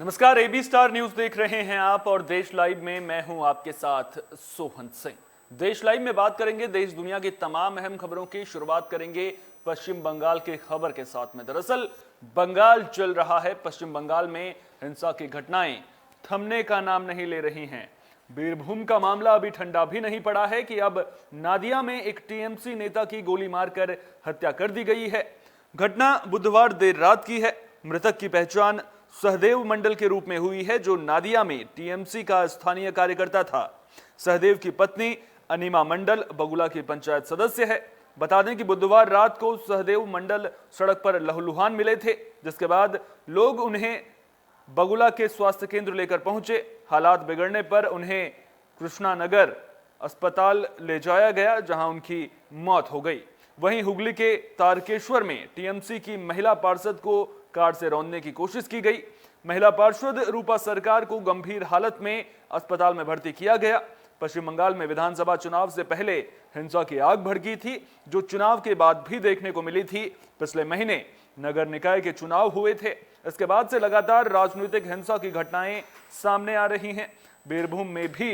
नमस्कार, AB star news देख रहे हैं आप और देश लाइव में मैं हूं आपके साथ सोहन सिंह। देश लाइव में बात करेंगे देश दुनिया की तमाम अहम खबरों की। शुरुआत करेंगे पश्चिम बंगाल की खबर के साथ में। दरअसल बंगाल जल रहा है। पश्चिम बंगाल में हिंसा की घटनाएं थमने का नाम नहीं ले रही हैं। बीरभूम का मामला अभी ठंडा भी नहीं पड़ा है कि अब नादिया में एक टीएमसी नेता की गोली मारकर हत्या कर दी गई है। घटना बुधवार देर रात की है। मृतक की पहचान सहदेव मंडल के रूप में हुई है, जो नादिया में टीएमसी का स्थानीय कार्यकर्ता था। सहदेव की पत्नी अनिमा मंडल बगुला की पंचायत सदस्य है। बता दें कि बुधवार रात को सहदेव मंडल सड़क पर लहूलुहान मिले थे, जिसके बाद लोग उन्हें बगुला के स्वास्थ्य केंद्र लेकर पहुंचे। हालात बिगड़ने पर उन्हें कृष्णानगर अस्पताल ले जाया गया, जहां उनकी मौत हो गई। वहीं हुगली के तारकेश्वर में टीएमसी की महिला पार्षद को कार से रौंदने की कोशिश की गई। महिला पार्षद रूपा सरकार को गंभीर हालत में अस्पताल में भर्ती किया गया। पश्चिम बंगाल में विधानसभा चुनाव से पहले हिंसा की आग भड़की थी, जो चुनाव के बाद भी देखने को मिली थी। पिछले महीने नगर निकाय के चुनाव हुए थे। इसके बाद से लगातार राजनीतिक हिंसा की घटनाएं सामने आ रही हैं। बीरभूम में भी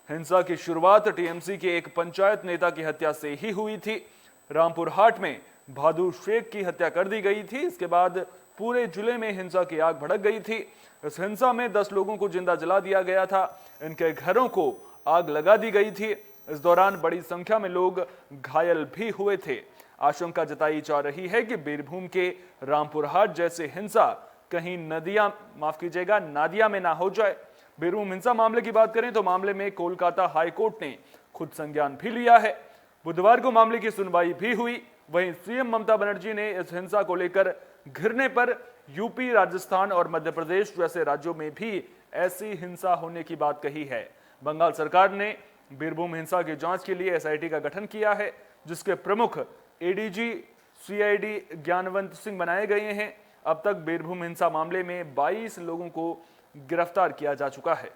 हिंसा की शुरुआत टीएमसी के एक पंचायत नेता की हत्या से ही हुई थी। रामपुर हाट में भादु शेख की हत्या कर दी गई थी। इसके बाद पूरे जिले में हिंसा की आग भड़क गई थी। इस हिंसा में 10 लोगों को जिंदा जला दिया गया था। इनके घरों को आग लगा दी गई थी। इस दौरान बड़ी संख्या में लोग घायल भी हुए थे। आशंका जताई जा रही है कि बीरभूम के रामपुर हाट जैसे हिंसा कहीं नादिया में ना हो जाए। बीरभूम हिंसा मामले की बात करें तो मामले में कोलकाता हाईकोर्ट ने खुद संज्ञान भी लिया है। बुधवार को मामले की सुनवाई भी हुई। वहीं सीएम ममता बनर्जी ने इस हिंसा को लेकर घिरने पर यूपी, राजस्थान और मध्य प्रदेश जैसे राज्यों में भी ऐसी हिंसा होने की बात कही है। बंगाल सरकार ने बीरभूम हिंसा की जांच के लिए एसआईटी का गठन किया है, जिसके प्रमुख एडीजी सीआईडी ज्ञानवंत सिंह बनाए गए हैं। अब तक बीरभूम हिंसा मामले में 22 लोगों को गिरफ्तार किया जा चुका है।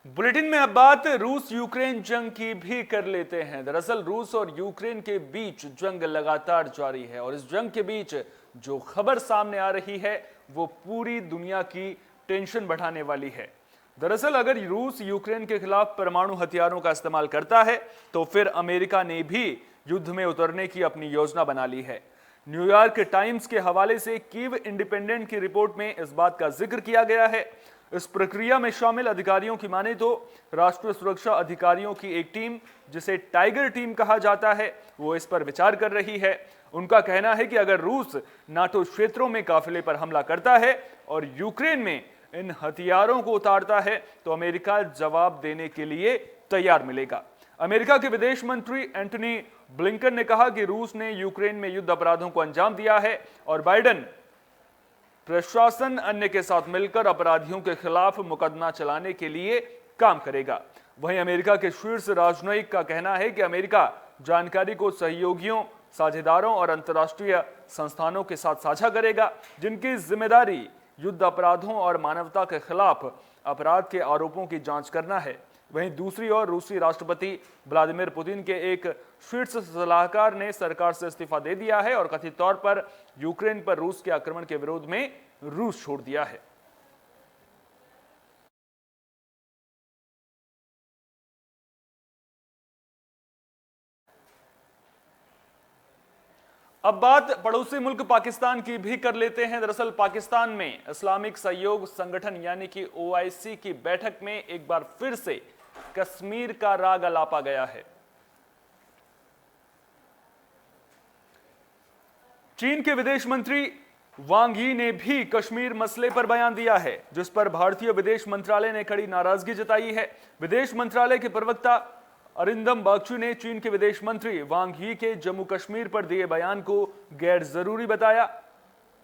बुलेटिन में अब बात रूस यूक्रेन जंग की भी कर लेते हैं। दरअसल रूस और यूक्रेन के बीच जंग लगातार जारी है और इस जंग के बीच जो खबर सामने आ रही है वो पूरी दुनिया की टेंशन बढ़ाने वाली है। दरअसल अगर रूस यूक्रेन के खिलाफ परमाणु हथियारों का इस्तेमाल करता है तो फिर अमेरिका ने भी युद्ध में उतरने की अपनी योजना बना ली है। न्यूयॉर्क टाइम्स के हवाले से कीव इंडिपेंडेंट की रिपोर्ट में इस बात का जिक्र किया गया है। इस प्रक्रिया में शामिल अधिकारियों की माने तो राष्ट्रीय सुरक्षा अधिकारियों की एक टीम, जिसे टाइगर टीम कहा जाता है, वो इस पर विचार कर रही है। उनका कहना है कि अगर रूस नाटो क्षेत्रों में काफिले पर हमला करता है और यूक्रेन में इन हथियारों को उतारता है तो अमेरिका जवाब देने के लिए तैयार मिलेगा। अमेरिका के विदेश मंत्री एंटनी ब्लिंकन ने कहा कि रूस ने यूक्रेन में युद्ध अपराधों को अंजाम दिया है और बाइडेन प्रशासन अन्य के साथ मिलकर अपराधियों के खिलाफ मुकदमा चलाने के लिए काम करेगा। वहीं अमेरिका के शीर्ष राजनयिक का कहना है कि अमेरिका जानकारी को सहयोगियों, साझेदारों और अंतर्राष्ट्रीय संस्थानों के साथ साझा करेगा, जिनकी जिम्मेदारी युद्ध अपराधों और मानवता के खिलाफ अपराध के आरोपों की जांच करना है। वहीं दूसरी ओर रूसी राष्ट्रपति व्लादिमीर पुतिन के एक शीर्ष सलाहकार ने सरकार से इस्तीफा दे दिया है और कथित तौर पर यूक्रेन पर रूस के आक्रमण के विरोध में रूस छोड़ दिया है। अब बात पड़ोसी मुल्क पाकिस्तान की भी कर लेते हैं। दरअसल पाकिस्तान में इस्लामिक सहयोग संगठन यानी कि ओआईसी की बैठक में एक बार फिर से कश्मीर का राग अलापा गया है। चीन के विदेश मंत्री वांग यी ने भी कश्मीर मसले पर बयान दिया है, जिस पर भारतीय विदेश मंत्रालय ने कड़ी नाराजगी जताई है। विदेश मंत्रालय के प्रवक्ता अरिंदम बागची ने चीन के विदेश मंत्री वांग यी के जम्मू कश्मीर पर दिए बयान को गैर जरूरी बताया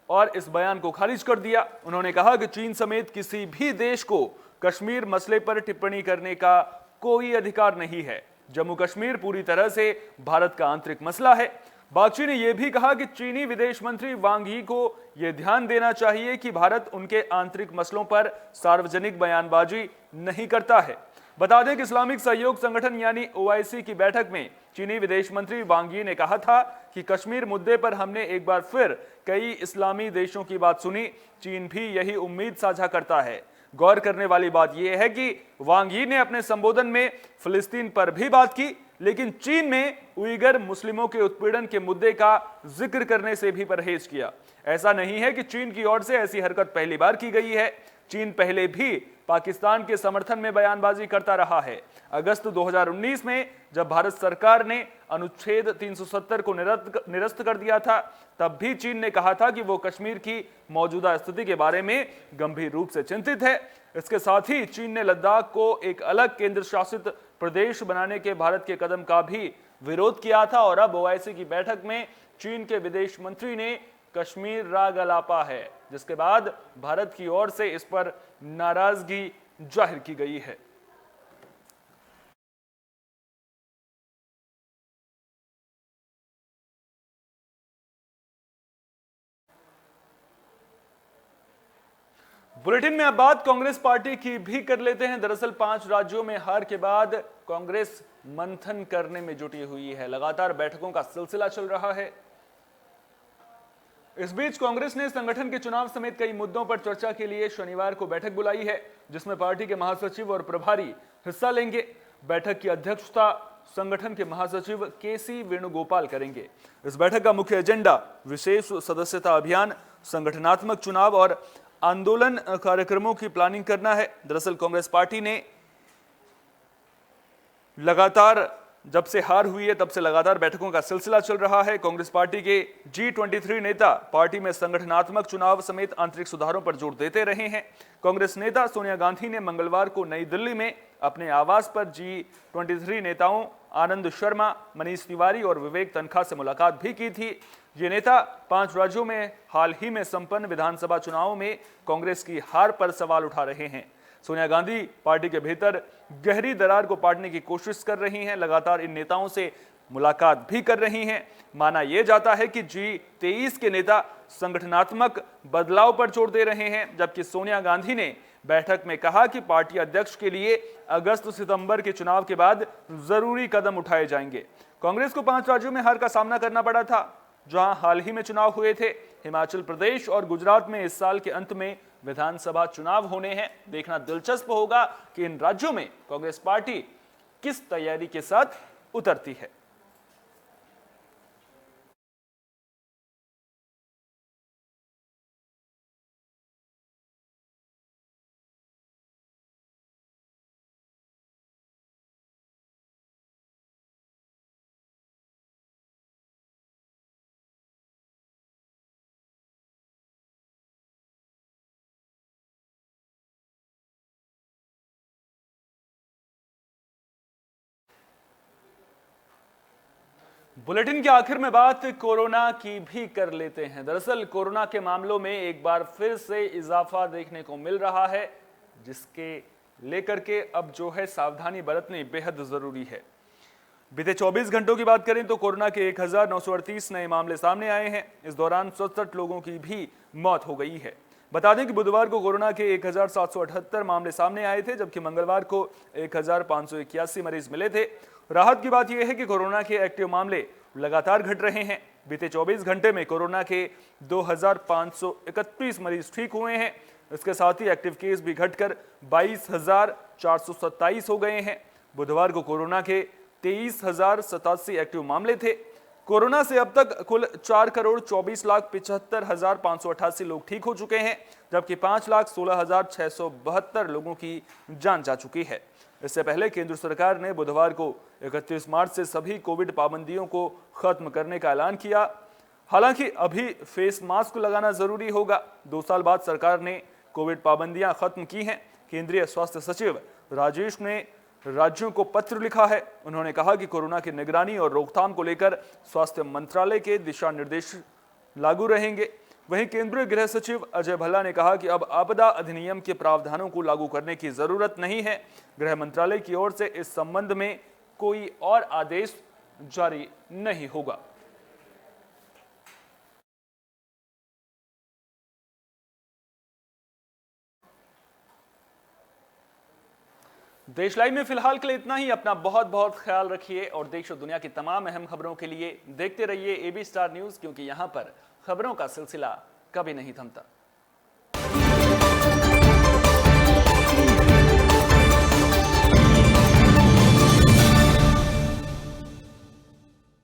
और इस बयान को खारिज कर दिया। उन्होंने कहा कि चीन समेत किसी भी देश को कश्मीर मसले पर टिप्पणी करने का कोई अधिकार नहीं है। जम्मू कश्मीर पूरी तरह से भारत का आंतरिक मसला है। बागची ने यह भी कहा कि चीनी विदेश मंत्री वांग यी को यह ध्यान देना चाहिए कि भारत उनके आंतरिक मसलों पर सार्वजनिक बयानबाजी नहीं करता है। बता दें कि इस्लामिक सहयोग संगठन यानी ओआईसी की बैठक में चीनी विदेश मंत्री वांग यी ने कहा था कि कश्मीर मुद्दे पर हमने एक बार फिर कई इस्लामी देशों की बात सुनी। चीन भी यही उम्मीद साझा करता है। गौर करने वाली बात यह है कि वांग यी ने अपने संबोधन में फिलिस्तीन पर भी बात की, लेकिन चीन में उइगर मुस्लिमों के उत्पीड़न के मुद्दे का जिक्र करने से भी परहेज किया। ऐसा नहीं है कि चीन की ओर से ऐसी हरकत पहली बार की गई है। चीन पहले भी पाकिस्तान के समर्थन में बयानबाजी करता रहा है। अगस्त 2019 में जब भारत सरकार ने अनुच्छेद 370 को निरस्त कर दिया था, तब भी चीन ने कहा था कि वो कश्मीर की मौजूदा स्थिति के बारे में गंभीर रूप से चिंतित है। इसके साथ ही चीन ने लद्दाख को एक अलग केंद्र शासित प्रदेश बनाने के भारत के कदम का भी विरोध किया था और अब ओआईसी की बैठक में चीन के विदेश मंत्री ने कश्मीर राग अलापा है, जिसके बाद भारत की ओर से इस पर नाराजगी जाहिर की गई है। बुलेटिन में अब बात कांग्रेस पार्टी की भी कर लेते हैं। दरअसल 5 राज्यों में हार के बाद कांग्रेस मंथन करने में जुटी हुई है। लगातार बैठकों का सिलसिला चल रहा है। इस बीच कांग्रेस ने संगठन के चुनाव समेत कई मुद्दों पर चर्चा के लिए शनिवार को बैठक बुलाई है, जिसमें पार्टी के महासचिव और प्रभारी हिस्सा लेंगे। बैठक की अध्यक्षता संगठन के महासचिव केसी वेणुगोपाल करेंगे। इस बैठक का मुख्य एजेंडा विशेष सदस्यता अभियान, संगठनात्मक चुनाव और आंदोलन कार्यक्रमों की प्लानिंग करना है। दरअसल कांग्रेस पार्टी ने लगातार जब से हार हुई है तब से लगातार बैठकों का सिलसिला चल रहा है। कांग्रेस पार्टी के G23 नेता पार्टी में संगठनात्मक चुनाव समेत आंतरिक सुधारों पर जोर देते रहे हैं। कांग्रेस नेता सोनिया गांधी ने मंगलवार को नई दिल्ली में अपने आवास पर G23 नेताओं आनंद शर्मा, मनीष तिवारी और विवेक तनखा से मुलाकात भी की थी। ये नेता 5 राज्यों में हाल ही में संपन्न विधानसभा चुनावों में कांग्रेस की हार पर सवाल उठा रहे हैं। सोनिया गांधी पार्टी के भीतर गहरी दरार को पाटने की कोशिश कर रही हैं। लगातार इन नेताओं से मुलाकात भी कर रही हैं। माना यह जाता है कि G23 के नेता संगठनात्मक बदलाव पर जोर दे रहे हैं, जबकि सोनिया गांधी ने बैठक में कहा कि पार्टी अध्यक्ष के लिए अगस्त-सितंबर के चुनाव के बाद जरूरी कदम उठाए जाएंगे। कांग्रेस को 5 राज्यों में हार का सामना करना पड़ा था, जहां हाल ही में चुनाव हुए थे। हिमाचल प्रदेश और गुजरात में इस साल के अंत में विधानसभा चुनाव होने हैं। देखना दिलचस्प होगा कि इन राज्यों में कांग्रेस पार्टी किस तैयारी के साथ उतरती है। बुलेटिन के आखिर में बात कोरोना की भी कर लेते हैं। दरअसल कोरोना के मामलों में एक बार फिर से इजाफा देखने को मिल रहा है, जिसके लेकर के अब जो है सावधानी बरतनी बेहद जरूरी है। बीते 24 घंटों की बात करें तो कोरोना के 1938 नए मामले सामने आए हैं। इस दौरान 67 लोगों की भी मौत हो गई है। बता दें कि बुधवार को कोरोना के 1778 मामले सामने आए थे, जबकि मंगलवार को 1581 मरीज मिले थे। राहत की बात यह है कि कोरोना के एक्टिव मामले लगातार घट रहे हैं। बीते 24 घंटे में कोरोना के 2531 मरीज ठीक हुए हैं। इसके साथ ही एक्टिव केस भी घटकर 22,427 हो गए हैं। बुधवार को कोरोना के 23,087 एक्टिव मामले थे। कोरोना से अब तक कुल 4,24,75,588 लोग ठीक हो चुके हैं, जबकि 5,16,672 लोगों की जान जा चुकी है। इससे पहले केंद्र सरकार ने बुधवार को 31 मार्च से सभी कोविड पाबंदियों को खत्म करने का ऐलान किया। हालांकि अभी फेस मास्क लगाना जरूरी होगा। 2 साल बाद सरकार ने कोविड पाबंदियां खत्म की हैं। केंद्रीय स्वास्थ्य सचिव राजेश ने राज्यों को पत्र लिखा है। उन्होंने कहा कि कोरोना की निगरानी और रोकथाम को लेकर स्वास्थ्य मंत्रालय के दिशा निर्देश लागू रहेंगे। वहीं केंद्रीय गृह सचिव अजय भल्ला ने कहा कि अब आपदा अधिनियम के प्रावधानों को लागू करने की जरूरत नहीं है। गृह मंत्रालय की ओर से इस संबंध में कोई और आदेश जारी नहीं होगा। देश लाइव में फिलहाल के लिए इतना ही। अपना बहुत बहुत ख्याल रखिए और देश और दुनिया की तमाम अहम खबरों के लिए देखते रहिए AB स्टार न्यूज, क्योंकि यहाँ पर खबरों का सिलसिला कभी नहीं थमता।